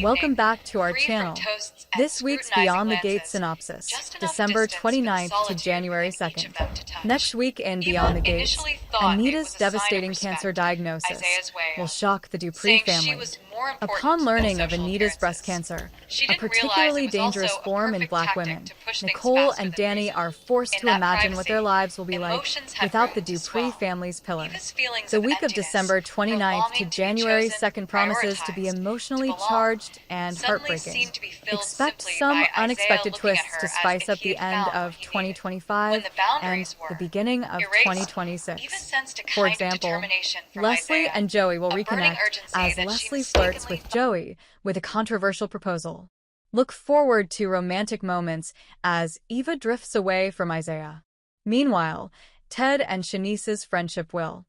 Welcome evening, back to our free from channel. toasts and This week's scrutinizing Beyond the Gates glances, synopsis, just enough December distance for the 29th to solitude January within each of 2nd. them to touch. Next week in Beyond Eva the Gates, initially thought it Anita's was a sign of devastating cancer respect, diagnosis Isaiah's way will of shock the Dupree saying she family. was more important Upon than learning of social Anita's breast appearances. cancer, She a didn't realize it particularly was also dangerous a form in perfect Black tactic women, to push things Nicole faster and than Danny reason. are forced In to that imagine what their privacy, lives will be like emotions had without room the to Dupree swell. family's pillar. Eva's feelings The of week of emptiness December from 29th to longing to be January chosen, 2nd promises to be prioritized, to emotionally belong, charged and suddenly heartbreaking. seemed to be filled Expect simply some by Isaiah unexpected looking at twists her to as spice if up he the had end found what of he needed. When 2025 the and boundaries the were beginning of erased, Eva 2026. sensed a For kind of example, determination from Leslie Isaiah, and Joey will a burning reconnect urgency as that she Leslie flirts mistakenly with thought. Joey with a controversial proposal. Look forward to romantic moments as Eva drifts away from Isaiah. Meanwhile, Ted and Shanice's friendship will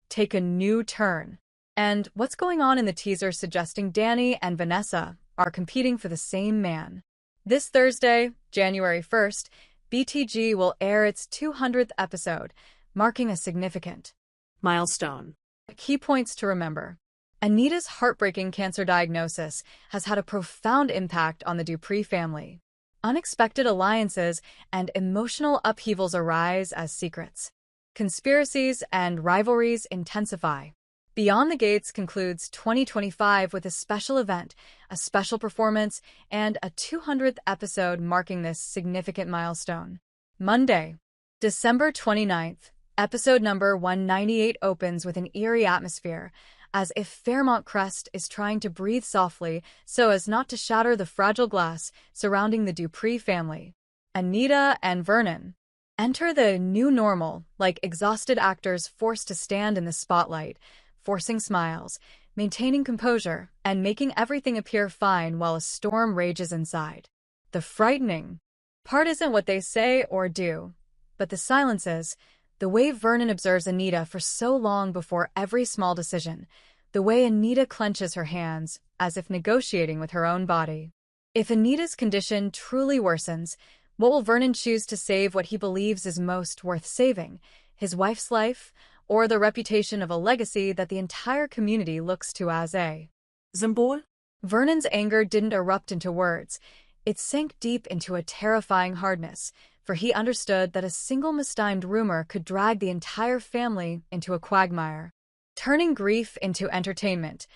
take a new turn. And what's going on in the teaser suggesting Danny and Vanessa are competing for the same man. This Thursday, January 1st, BTG will air its 200th episode, marking a significant milestone. key points to remember. Anita's heartbreaking cancer diagnosis has had a profound impact on the Dupree family. Unexpected alliances and emotional upheavals arise as secrets, conspiracies, and rivalries intensify. Beyond the Gates concludes 2025 with a special event, a special performance, and a 200th episode marking this significant milestone. Monday, December 29th, episode number 198 opens with an eerie atmosphere, as if Fairmont Crest is trying to breathe softly so as not to shatter the fragile glass surrounding the Dupree family. Anita and Vernon enter the new normal, like exhausted actors forced to stand in the spotlight, forcing smiles, maintaining composure, and making everything appear fine while a storm rages inside. The frightening part isn't what they say or do, but the silences, the way Vernon observes Anita for so long before every small decision, the way Anita clenches her hands as if negotiating with her own body. If Anita's condition truly worsens, what will Vernon choose to save what he believes is most worth saving? His wife's life, or the reputation of a legacy that the entire community looks to as a Symbol? Vernon's anger didn't erupt into words. It sank deep into a terrifying hardness, for he understood that a single mistimed rumor could drag the entire family into a quagmire, turning grief into entertainment,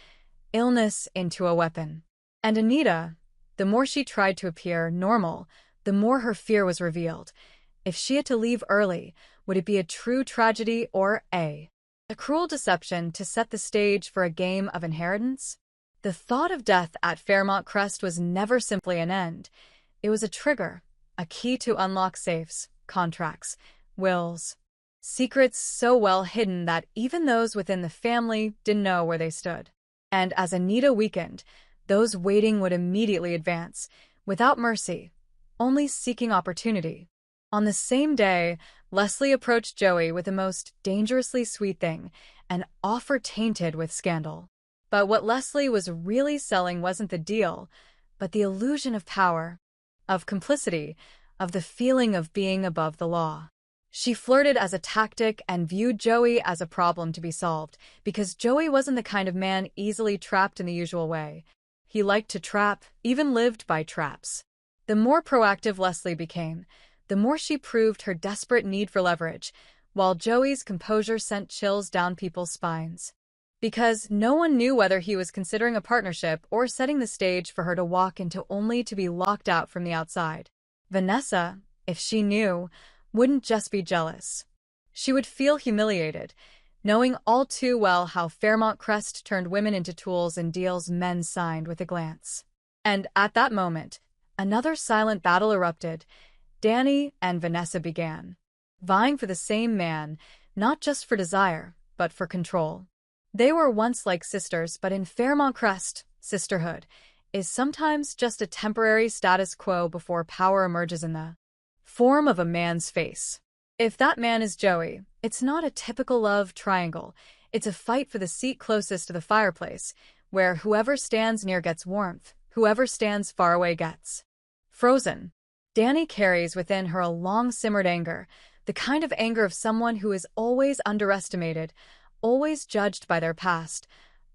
illness into a weapon. And Anita, the more she tried to appear normal, the more her fear was revealed. If she had to leave early, would it be a true tragedy or a cruel deception to set the stage for a game of inheritance? The thought of death at Fairmont Crest was never simply an end. It was a trigger, a key to unlock safes, contracts, wills, secrets so well hidden that even those within the family didn't know where they stood. And as Anita weakened, those waiting would immediately advance, without mercy, only seeking opportunity. On the same day, Leslie approached Joey with the most dangerously sweet thing, an offer tainted with scandal. But what Leslie was really selling wasn't the deal, but the illusion of power, of complicity, of the feeling of being above the law. She flirted as a tactic and viewed Joey as a problem to be solved, because Joey wasn't the kind of man easily trapped in the usual way. He liked to trap, even lived by traps. The more proactive Leslie became, the more she proved her desperate need for leverage, while Joey's composure sent chills down people's spines. Because no one knew whether he was considering a partnership or setting the stage for her to walk into only to be locked out from the outside. Vanessa, if she knew, wouldn't just be jealous. She would feel humiliated, knowing all too well how Fairmont Crest turned women into tools in deals men signed with a glance. And at that moment, another silent battle erupted. Danny and Vanessa began, vying for the same man, not just for desire, but for control. They were once like sisters, but in Fairmont Crest, sisterhood is sometimes just a temporary status quo before power emerges in the form of a man's face. If that man is Joey, it's not a typical love triangle. It's a fight for the seat closest to the fireplace, where whoever stands near gets warmth, whoever stands far away gets frozen. Danny carries within her a long-simmered anger, the kind of anger of someone who is always underestimated, always judged by their past,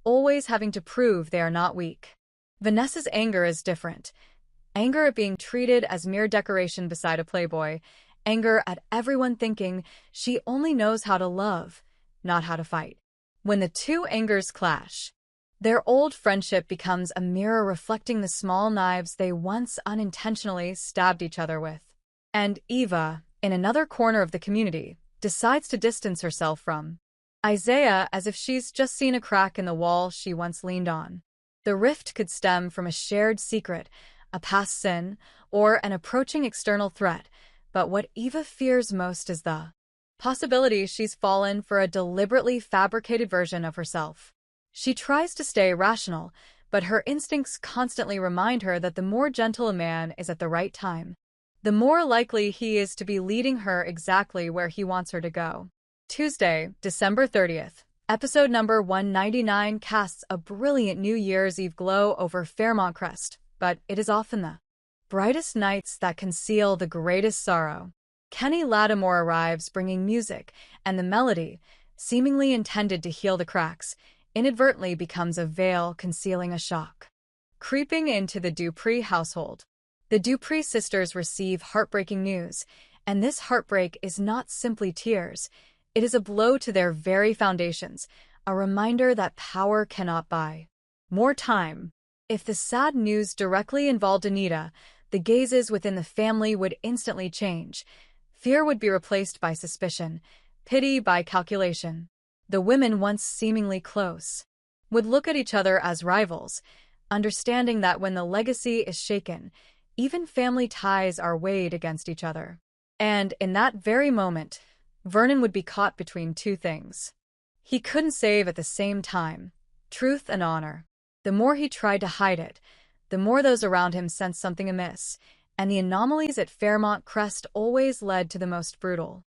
always having to prove they are not weak. Vanessa's anger is different. Anger at being treated as mere decoration beside a playboy. Anger at everyone thinking she only knows how to love, not how to fight. When the two angers clash, their old friendship becomes a mirror reflecting the small knives they once unintentionally stabbed each other with. And Eva, in another corner of the community, decides to distance herself from Isaiah as if she's just seen a crack in the wall she once leaned on. The rift could stem from a shared secret, a past sin, or an approaching external threat, but what Eva fears most is the possibility she's fallen for a deliberately fabricated version of herself. She tries to stay rational, but her instincts constantly remind her that the more gentle a man is at the right time, the more likely he is to be leading her exactly where he wants her to go. Tuesday, December 30th. Episode number 199 casts a brilliant New Year's Eve glow over Fairmont Crest, but it is often the brightest nights that conceal the greatest sorrow. Kenny Lattimore arrives bringing music, and the melody, seemingly intended to heal the cracks, inadvertently becomes a veil concealing a shock. Creeping into the Dupree household, the Dupree sisters receive heartbreaking news, and this heartbreak is not simply tears. It is a blow to their very foundations, a reminder that power cannot buy more time. If the sad news directly involved Anita, the gazes within the family would instantly change. Fear would be replaced by suspicion, pity by calculation. The women, once seemingly close, would look at each other as rivals, understanding that when the legacy is shaken, even family ties are weighed against each other. And in that very moment, Vernon would be caught between two things he couldn't save at the same time: truth and honor. The more he tried to hide it, the more those around him sensed something amiss, and the anomalies at Fairmont Crest always led to the most brutal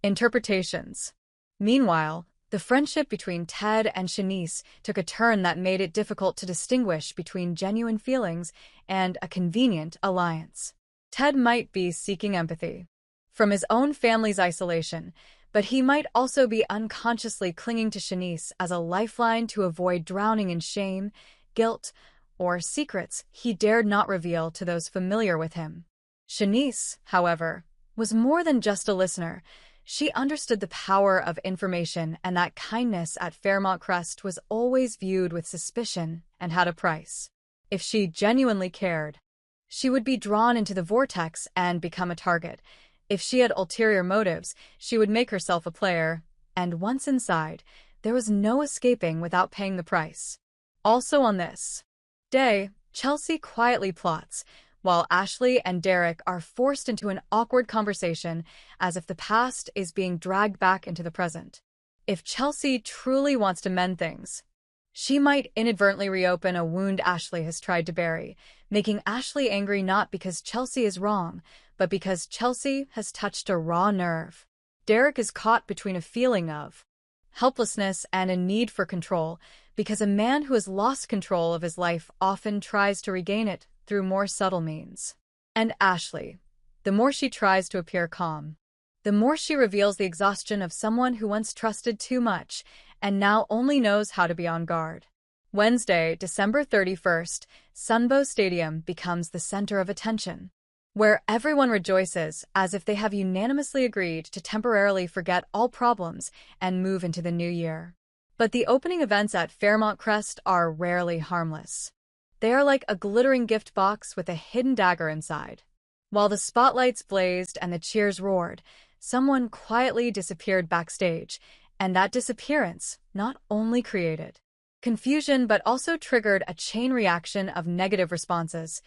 interpretations. Meanwhile, the friendship between Ted and Shanice took a turn that made it difficult to distinguish between genuine feelings and a convenient alliance. Ted might be seeking empathy from his own family's isolation, but he might also be unconsciously clinging to Shanice as a lifeline to avoid drowning in shame, guilt, or secrets he dared not reveal to those familiar with him. Shanice, however, was more than just a listener. She understood the power of information, and that kindness at Fairmont Crest was always viewed with suspicion and had a price. If she genuinely cared, she would be drawn into the vortex and become a target. If she had ulterior motives, she would make herself a player, and once inside, there was no escaping without paying the price. Also on this day, Chelsea quietly plots, while Ashley and Derek are forced into an awkward conversation as if the past is being dragged back into the present. If Chelsea truly wants to mend things, she might inadvertently reopen a wound Ashley has tried to bury, making Ashley angry not because Chelsea is wrong, but because Chelsea has touched a raw nerve. Derek is caught between a feeling of helplessness and a need for control, because a man who has lost control of his life often tries to regain it through more subtle means. And Ashley, the more she tries to appear calm, the more she reveals the exhaustion of someone who once trusted too much and now only knows how to be on guard. Wednesday, December 31st, Sunbow Stadium becomes the center of attention, where everyone rejoices as if they have unanimously agreed to temporarily forget all problems and move into the new year. But the opening events at Fairmont Crest are rarely harmless. They are like a glittering gift box with a hidden dagger inside. While the spotlights blazed and the cheers roared, someone quietly disappeared backstage, and that disappearance not only created confusion but also triggered a chain reaction of negative responses.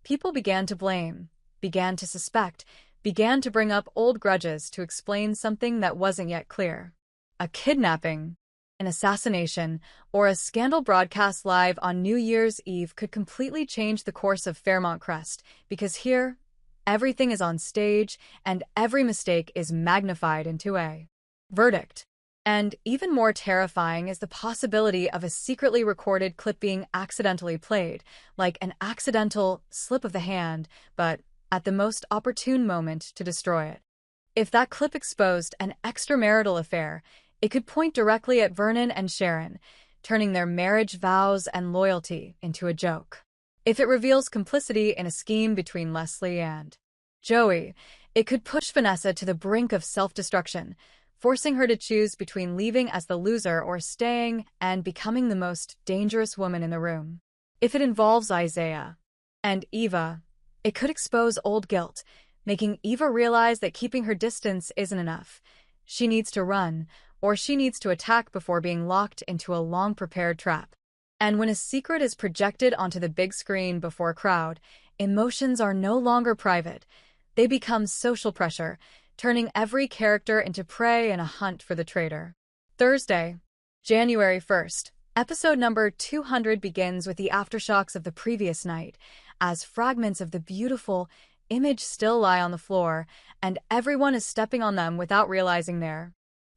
People began to blame, began to suspect, began to bring up old grudges to explain something that wasn't yet clear. A kidnapping, an assassination, or a scandal broadcast live on New Year's Eve could completely change the course of Fairmont Crest, because here, everything is on stage and every mistake is magnified into a verdict. And even more terrifying is the possibility of a secretly recorded clip being accidentally played, like an accidental slip of the hand, but at the most opportune moment to destroy it. If that clip exposed an extramarital affair, it could point directly at Vernon and Sharon, turning their marriage vows and loyalty into a joke. If it reveals complicity in a scheme between Leslie and Joey, it could push Vanessa to the brink of self-destruction, forcing her to choose between leaving as the loser or staying and becoming the most dangerous woman in the room. If it involves Isaiah and Eva, it could expose old guilt, making Eva realize that keeping her distance isn't enough. She needs to run, or she needs to attack before being locked into a long-prepared trap. And when a secret is projected onto the big screen before a crowd, emotions are no longer private. They become social pressure, turning every character into prey in a hunt for the traitor. Thursday, January 1st. Episode number 200 begins with the aftershocks of the previous night, as fragments of the beautiful image still lie on the floor, and everyone is stepping on them without realizing they're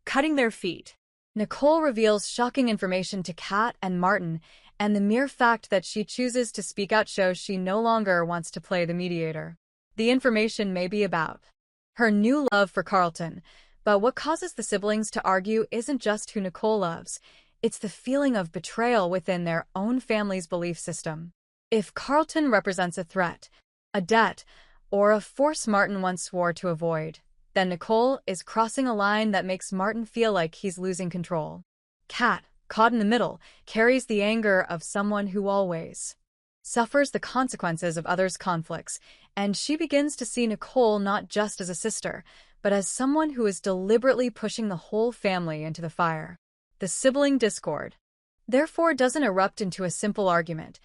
Cutting their feet. Nicole reveals shocking information to Kat and Martin, and the mere fact that she chooses to speak out shows she no longer wants to play the mediator. The information may be about her new love for Carlton, but what causes the siblings to argue isn't just who Nicole loves, it's the feeling of betrayal within their own family's belief system. If Carlton represents a threat, a debt, or a force Martin once swore to avoid, then Nicole is crossing a line that makes Martin feel like he's losing control. Kat, caught in the middle, carries the anger of someone who always suffers the consequences of others' conflicts, and she begins to see Nicole not just as a sister, but as someone who is deliberately pushing the whole family into the fire. The sibling discord, therefore, doesn't erupt into a simple argument.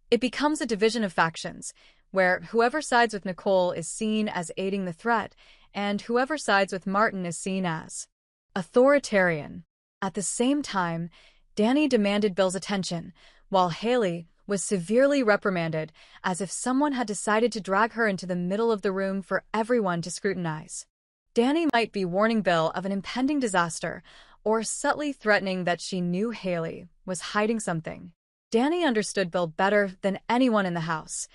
It becomes a division of factions, where whoever sides with Nicole is seen as aiding the threat, and whoever sides with Martin is seen as authoritarian. At the same time, Danny demanded Bill's attention, while Haley was severely reprimanded, as if someone had decided to drag her into the middle of the room for everyone to scrutinize. Danny might be warning Bill of an impending disaster, or subtly threatening that she knew Haley was hiding something. Danny understood Bill better than anyone in the house.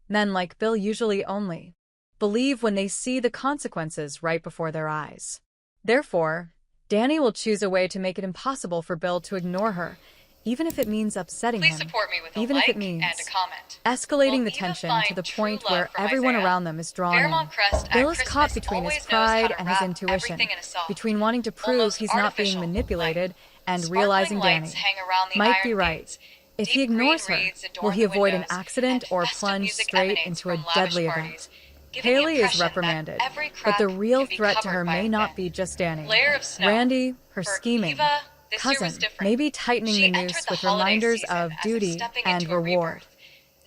Men like Bill usually only believe when they see the consequences right before their eyes. Therefore, Danny will choose a way to make it impossible for Bill to ignore her, even if it means upsetting Please him, support me with a even if it like means and a comment. escalating Will the Eva tension find to the true point love where from everyone Isaiah? around them is drawn Fairmont in. Crest Bill at is Christmas caught between his always knows how pride to and his wrap intuition, everything in a soft, between wanting to prove almost he's not being artificial manipulated light. and Sparkling realizing lights Danny hang around the might iron be right. gates. If he Deep green ignores her, reeds will adorn he the avoid an windows, accident and or festive plunge music straight emanates into a from lavish deadly event? parties, giving the Haley is impression that reprimanded, every but crack the real can be threat to her covered by may a not thin be just Danny. layer of snow. Randy, her For scheming Eva, this year was cousin, different. may be tightening She the entered noose the with holiday reminders season of as if duty stepping and into a reward. rebirth.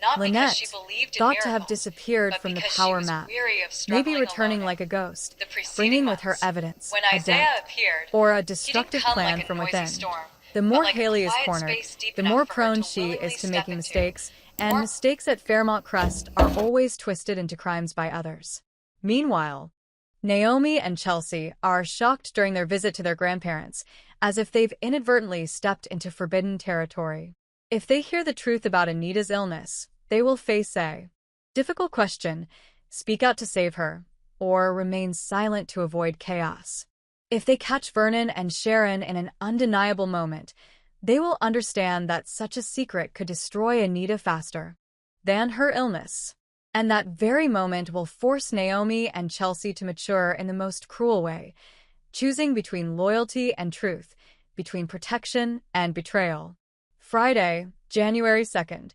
Not because she Lynette, believed in thought to have miracles, disappeared but from the because she power was map, weary of may be struggling returning alone like a ghost, the preceding bringing with her months. evidence, When a Isaiah debt, appeared, or a he didn't destructive come plan like a from noisy within. storm, The but more like a Haley is quiet cornered, space deep the enough more for her prone to she willingly is to step making into. mistakes, and More mistakes at Fairmont Crest are always twisted into crimes by others. Meanwhile, Naomi and Chelsea are shocked during their visit to their grandparents, as if they've inadvertently stepped into forbidden territory. If they hear the truth about Anita's illness, they will face a difficult question: speak out to save her, or remain silent to avoid chaos. If they catch Vernon and Sharon in an undeniable moment, they will understand that such a secret could destroy Anita faster than her illness. And that very moment will force Naomi and Chelsea to mature in the most cruel way, choosing between loyalty and truth, between protection and betrayal. Friday, January 2nd.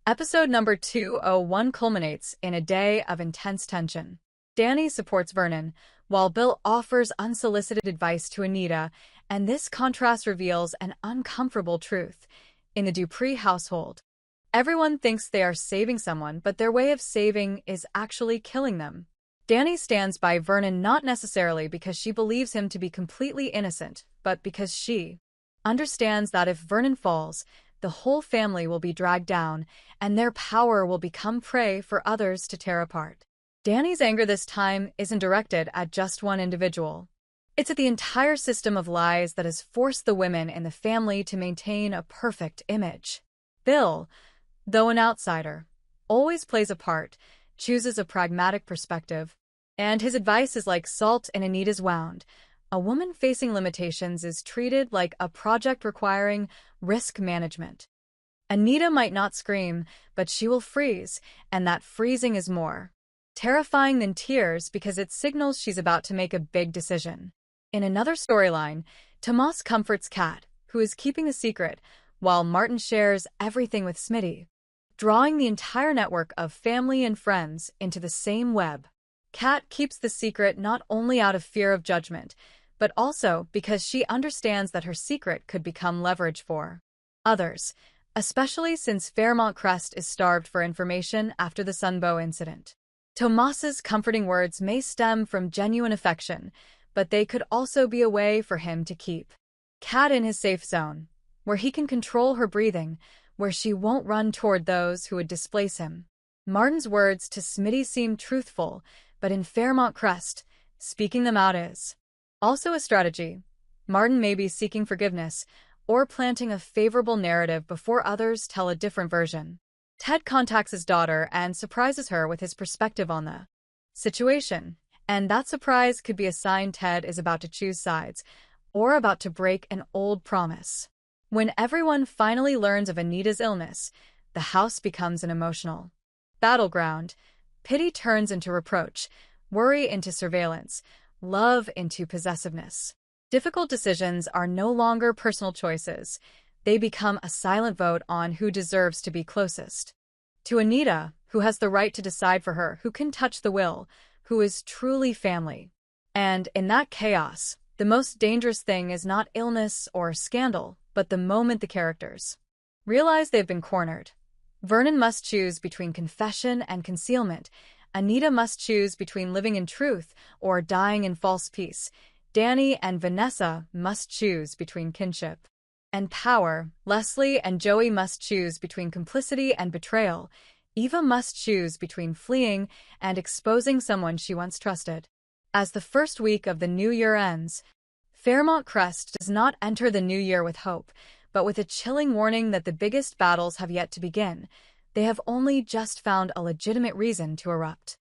Episode number 201 culminates in a day of intense tension. Danny supports Vernon, while Bill offers unsolicited advice to Anita, and this contrast reveals an uncomfortable truth. In the Dupree household, everyone thinks they are saving someone, but their way of saving is actually killing them. Danny stands by Vernon not necessarily because she believes him to be completely innocent, but because she understands that if Vernon falls, the whole family will be dragged down, and their power will become prey for others to tear apart. Danny's anger this time isn't directed at just one individual. It's at the entire system of lies that has forced the women in the family to maintain a perfect image. Bill, though an outsider, always plays a part, chooses a pragmatic perspective, and his advice is like salt in Anita's wound. A woman facing limitations is treated like a project requiring risk management. Anita might not scream, but she will freeze, and that freezing is more terrifying than tears because it signals she's about to make a big decision. In another storyline, Tomas comforts Kat, who is keeping a secret, while Martin shares everything with Smitty, drawing the entire network of family and friends into the same web. Kat keeps the secret not only out of fear of judgment, but also because she understands that her secret could become leverage for others, especially since Fairmont Crest is starved for information after the Sunbow incident. Tomas's comforting words may stem from genuine affection, but they could also be a way for him to keep Kat in his safe zone, where he can control her breathing, where she won't run toward those who would displace him. Martin's words to Smitty seem truthful, but in Fairmont Crest, speaking them out is also a strategy. Martin may be seeking forgiveness or planting a favorable narrative before others tell a different version. Ted contacts his daughter and surprises her with his perspective on the situation, and that surprise could be a sign Ted is about to choose sides or about to break an old promise. When everyone finally learns of Anita's illness, the house becomes an emotional battleground. Pity turns into reproach, worry into surveillance, love into possessiveness. Difficult decisions are no longer personal choices. They become a silent vote on who deserves to be closest to Anita, who has the right to decide for her, who can touch the will, who is truly family. And in that chaos, the most dangerous thing is not illness or scandal, but the moment the characters realize they've been cornered. Vernon must choose between confession and concealment. Anita must choose between living in truth or dying in false peace. Danny and Vanessa must choose between kinship and power. Leslie and Joey must choose between complicity and betrayal. Eva must choose between fleeing and exposing someone she once trusted. As the first week of the new year ends, Fairmont Crest does not enter the new year with hope, but with a chilling warning that the biggest battles have yet to begin. They have only just found a legitimate reason to erupt.